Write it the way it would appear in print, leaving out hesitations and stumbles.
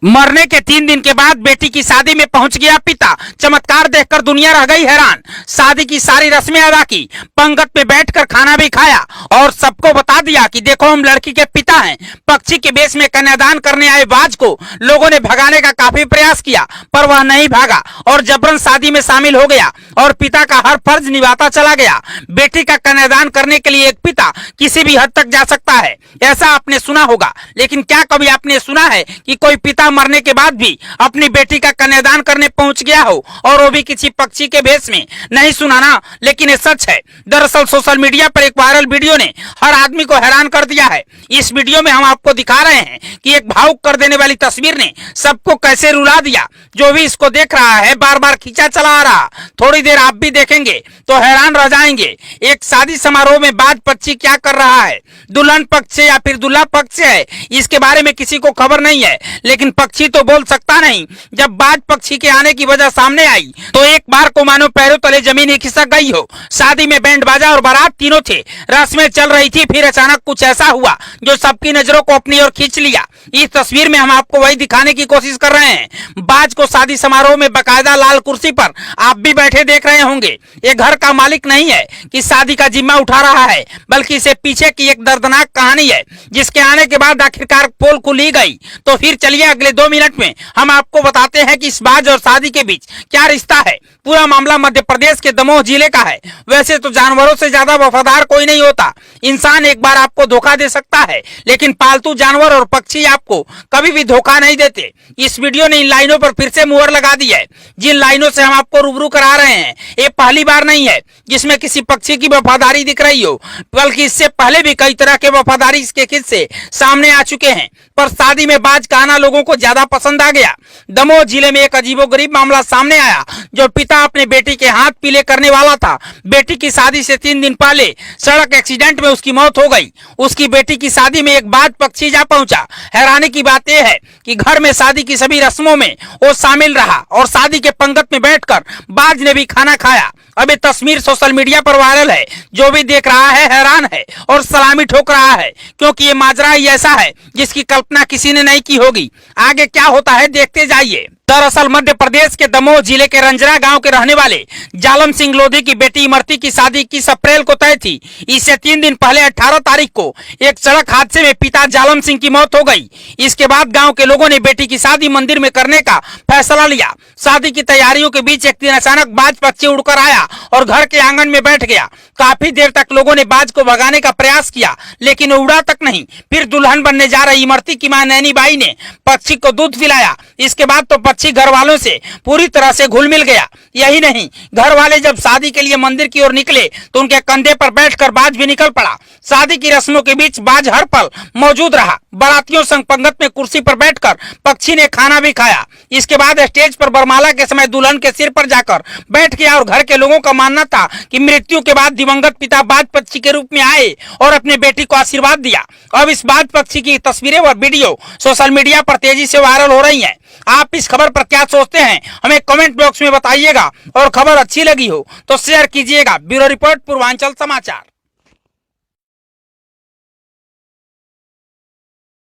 मरने के 3 दिन के बाद बेटी की शादी में पहुंच गया पिता। चमत्कार देखकर दुनिया रह गई हैरान। शादी की सारी रस्में अदा की, पंगत में बैठकर खाना भी खाया और सबको बता दिया कि देखो हम लड़की के पिता हैं। पक्षी के बेस में कन्यादान करने आए बाज को लोगों ने भगाने का काफी प्रयास किया, पर वह नहीं भागा और जबरन शादी में शामिल हो गया और पिता का हर फर्ज निभाता चला गया। बेटी का कन्यादान करने के लिए एक पिता किसी भी हद तक जा सकता है, ऐसा आपने सुना होगा, लेकिन क्या कभी आपने सुना है कि कोई पिता मरने के बाद भी अपनी बेटी का कन्यादान करने पहुंच गया हो, और वो भी किसी पक्षी के भेष में? नहीं सुना ना, लेकिन ये सच है। दरअसल सोशल मीडिया पर एक वायरल वीडियो ने हर आदमी को हैरान कर दिया है। इस वीडियो में हम आपको दिखा रहे हैं कि एक भावुक कर देने वाली तस्वीर ने सबको कैसे रुला दिया। जो भी इसको देख रहा है बार बार खींचा चला आ रहा। थोड़ी देर आप भी देखेंगे तो हैरान रह जाएंगे। एक शादी समारोह में बाज पक्षी क्या कर रहा है? दुल्हन पक्ष या फिर दूल्हा पक्ष है, इसके बारे में किसी को खबर नहीं है, लेकिन पक्षी तो बोल सकता नहीं। जब बाज पक्षी के आने की वजह सामने आई तो एक बार को मानो पैरों तले जमीन ही खिसक गई हो। शादी में बैंड बाजा और बारात तीनों थे, रस्में चल रही थी, फिर अचानक कुछ ऐसा हुआ जो सबकी नजरों को अपनी ओर खींच लिया। इस तस्वीर में हम आपको वही दिखाने की कोशिश कर रहे हैं। बाज को शादी समारोह में बकायदा लाल कुर्सी पर आप भी बैठे देख रहे होंगे। ये घर का मालिक नहीं है कि शादी का जिम्मा उठा रहा है, बल्कि इसे पीछे की एक दर्दनाक कहानी है, जिसके आने के बाद आखिरकार पोल खुली गई। तो फिर चलिए अगले 2 मिनट में हम आपको बताते हैं कि इस बाज और शादी के बीच क्या रिश्ता है। पूरा मामला मध्य प्रदेश के दमोह जिले का है। वैसे तो जानवरों से ज्यादा वफादार कोई नहीं होता। इंसान एक बार आपको धोखा दे सकता है, लेकिन पालतू जानवर और पक्षी आपको कभी भी धोखा नहीं देते। इस वीडियो ने इन लाइनों पर फिर से मुहर लगा दी है। जिन लाइनों से हम आपको रूबरू करा रहे हैं, ये पहली बार नहीं है जिसमें किसी पक्षी की वफादारी दिख रही हो, बल्कि इससे पहले भी कई तरह के वफादारी इसके किस्से सामने आ चुके हैं। पर शादी में बाज का आना लोगों को ज्यादा पसंद आ गया। दमोह जिले में एक अजीबोगरीब मामला सामने आया, जो पिता अपने बेटी के हाथ पीले करने वाला था। बेटी की शादी से 3 दिन पहले सड़क एक्सीडेंट में उसकी मौत हो गई। उसकी बेटी की शादी में एक बाज पक्षी जा पहुंचा। हैरानी की बात यह है कि घर में शादी की सभी रस्मों में वो शामिल रहा और शादी के पंगत में बैठकर बाज ने भी खाना खाया। अब ये तस्वीर सोशल मीडिया पर वायरल है। जो भी देख रहा है हैरान है और सलामी ठोक रहा है, क्योंकि ये माजरा ही ऐसा है जिसकी कल्पना किसी ने नहीं की होगी। आगे क्या होता है देखते जाइए। दरअसल मध्य प्रदेश के दमोह जिले के रंजरा गांव के रहने वाले जालम सिंह लोधी की बेटी इमरती की शादी 21 अप्रैल को तय थी। इससे 3 दिन पहले 18 तारीख को एक सड़क हादसे में पिता जालम सिंह की मौत हो गई। इसके बाद गांव के लोगों ने बेटी की शादी मंदिर में करने का फैसला लिया। शादी की तैयारियों के बीच एक दिन अचानक बाज पक्षी उड़कर आया और घर के आंगन में बैठ गया। काफी देर तक लोगों ने बाज को भगाने का प्रयास किया, लेकिन उड़ा तक नहीं। फिर दुल्हन बनने जा रही इमरती की मां नैनी बाई ने पक्षी को दूध पिलाया। इसके बाद तो पक्षी घर वालों से पूरी तरह से घुल मिल गया। यही नहीं, घर वाले जब शादी के लिए मंदिर की ओर निकले तो उनके कंधे पर बैठकर बाज भी निकल पड़ा। शादी की रस्मों के बीच बाज हर पल मौजूद रहा। बारातियों संग पंगत में कुर्सी पर बैठकर पक्षी ने खाना भी खाया। इसके बाद स्टेज पर बरमाला के समय दुल्हन के सिर पर जाकर बैठ गया और घर के लोगों का मानना था कि मृत्यु के बाद दिवंगत पिता बाज पक्षी के रूप में आए और अपने बेटी को आशीर्वाद दिया। अब इस बाज पक्षी की तस्वीरें और वीडियो सोशल मीडिया पर तेजी से वायरल हो रही हैं। आप इस खबर पर क्या सोचते हैं, हमें कमेंट बॉक्स में बताइएगा, और खबर अच्छी लगी हो तो शेयर कीजिएगा। ब्यूरो रिपोर्ट, पूर्वांचल समाचार।